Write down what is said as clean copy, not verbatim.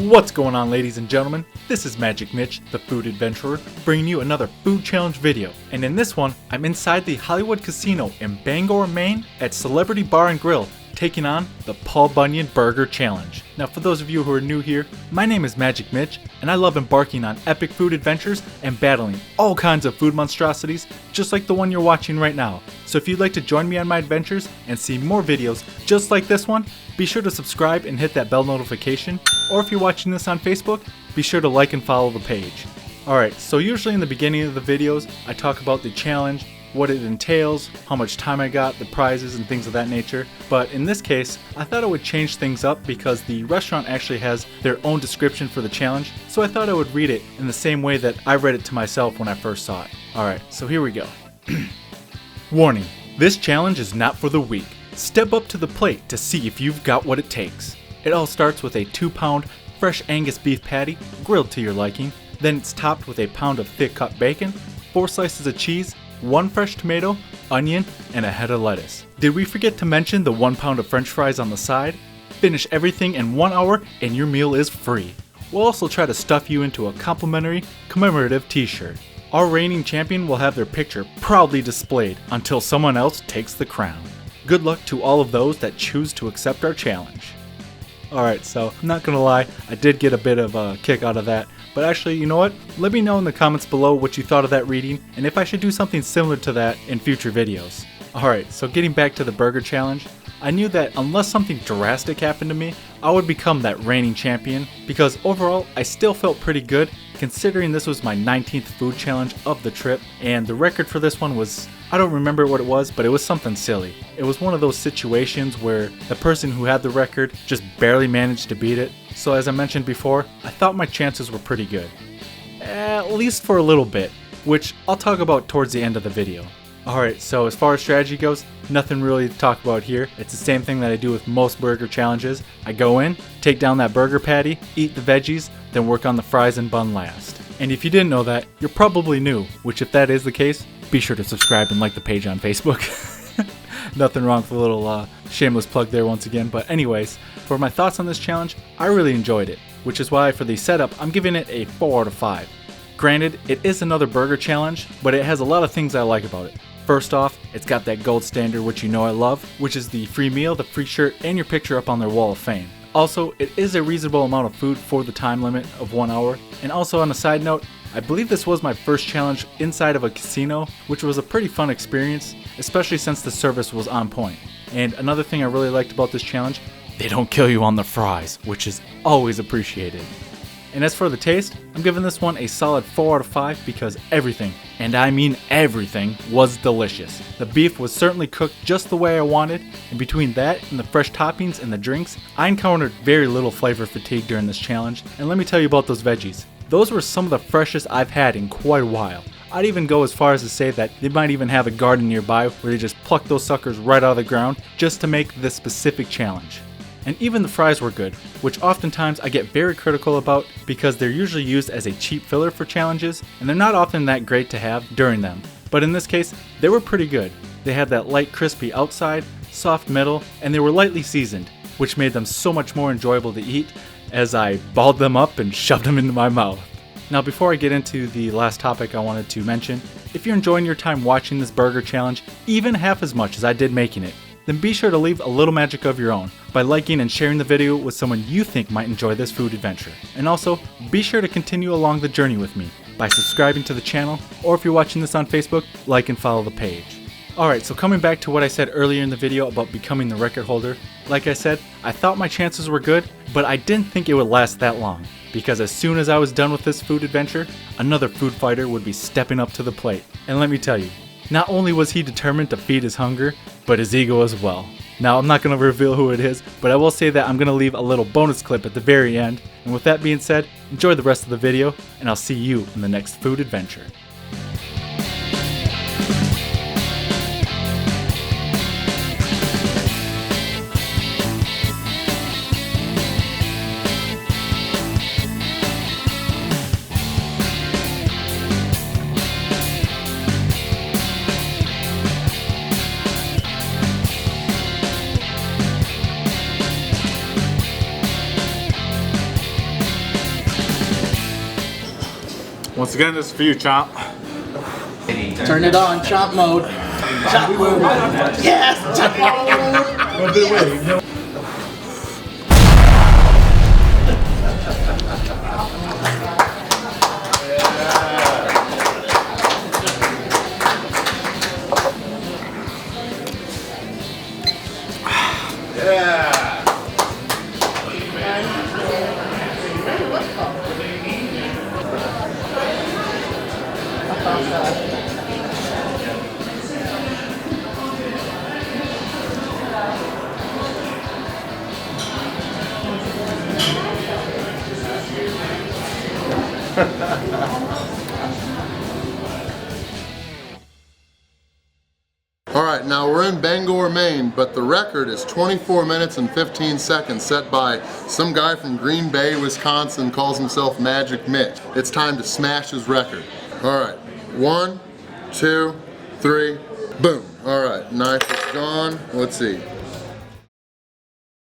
What's going on, ladies and gentlemen? This is Magic Mitch, the food adventurer, bringing you another food challenge video. And in this one, I'm inside the Hollywood Casino in Bangor, Maine at Celebrity Bar and Grill, taking on the Paul Bunyan Burger Challenge. Now, for those of you who are new here, my name is Magic Mitch, and I love embarking on epic food adventures and battling all kinds of food monstrosities, just like the one you're watching right now. So if you'd like to join me on my adventures and see more videos just like this one, be sure to subscribe and hit that bell notification, or if you're watching this on Facebook, be sure to like and follow the page. Alright, so usually in the beginning of the videos, I talk about the challenge, what it entails, how much time I got, the prizes, and things of that nature. But in this case, I thought I would change things up because the restaurant actually has their own description for the challenge, so I thought I would read it in the same way that I read it to myself when I first saw it. Alright, so here we go. Warning, this challenge is not for the weak. Step up to the plate to see if you've got what it takes. It all starts with a 2-pound fresh Angus beef patty, grilled to your liking. Then it's topped with a pound of thick cut bacon, 4 slices of cheese, 1 fresh tomato, onion, and a head of lettuce. Did we forget to mention the 1 pound of french fries on the side? Finish everything in 1 hour and your meal is free. We'll also try to stuff you into a complimentary commemorative t-shirt. Our reigning champion will have their picture proudly displayed until someone else takes the crown. Good luck to all of those that choose to accept our challenge. Alright, so I'm not gonna lie, I did get a bit of a kick out of that. But actually, you know what? Let me know in the comments below what you thought of that reading, and if I should do something similar to that in future videos. Alright, so getting back to the burger challenge, I knew that unless something drastic happened to me, I would become that reigning champion, because overall, I still felt pretty good, considering this was my 19th food challenge of the trip, and the record for this one was, I don't remember what it was, but it was something silly. It was one of those situations where the person who had the record just barely managed to beat it. So as I mentioned before, I thought my chances were pretty good. At least for a little bit, which I'll talk about towards the end of the video. Alright, so as far as strategy goes, nothing really to talk about here. It's the same thing that I do with most burger challenges. I go in, take down that burger patty, eat the veggies, then work on the fries and bun last. And if you didn't know that, you're probably new, which if that is the case, be sure to subscribe and like the page on Facebook. Nothing wrong with a little shameless plug there once again, but anyways, for my thoughts on this challenge, I really enjoyed it, which is why for the setup, I'm giving it a 4 out of 5. Granted, it is another burger challenge, but it has a lot of things I like about it. First off, it's got that gold standard which you know I love, which is the free meal, the free shirt, and your picture up on their wall of fame. Also, it is a reasonable amount of food for the time limit of 1 hour. And also on a side note, I believe this was my first challenge inside of a casino, which was a pretty fun experience, especially since the service was on point. And another thing I really liked about this challenge, they don't kill you on the fries, which is always appreciated. And as for the taste, I'm giving this one a solid 4 out of 5 because everything, and I mean everything, was delicious. The beef was certainly cooked just the way I wanted, and between that and the fresh toppings and the drinks, I encountered very little flavor fatigue during this challenge. And let me tell you about those veggies. Those were some of the freshest I've had in quite a while. I'd even go as far as to say that they might even have a garden nearby where they just pluck those suckers right out of the ground just to make this specific challenge. And even the fries were good, which oftentimes I get very critical about because they're usually used as a cheap filler for challenges, and they're not often that great to have during them. But in this case, they were pretty good. They had that light crispy outside, soft middle, and they were lightly seasoned, which made them so much more enjoyable to eat as I balled them up and shoved them into my mouth. Now before I get into the last topic I wanted to mention, if you're enjoying your time watching this burger challenge even half as much as I did making it, then be sure to leave a little magic of your own by liking and sharing the video with someone you think might enjoy this food adventure. And also, be sure to continue along the journey with me by subscribing to the channel, or if you're watching this on Facebook, like and follow the page. Alright, so coming back to what I said earlier in the video about becoming the record holder, like I said, I thought my chances were good, but I didn't think it would last that long, because as soon as I was done with this food adventure, another food fighter would be stepping up to the plate. And let me tell you, not only was he determined to feed his hunger, but his ego as well. Now, I'm not going to reveal who it is, but I will say that I'm going to leave a little bonus clip at the very end. And with that being said, enjoy the rest of the video, and I'll see you in the next food adventure. Once again, this is for you, Chomp. Turn it on, chomp mode. Chomp mode. Yes! Alright, now we're in Bangor, Maine, but the record is 24 minutes and 15 seconds set by some guy from Green Bay, Wisconsin, calls himself Magic Mitch. It's time to smash his record. Alright, 1, 2, 3, boom. Alright, knife is gone. Let's see.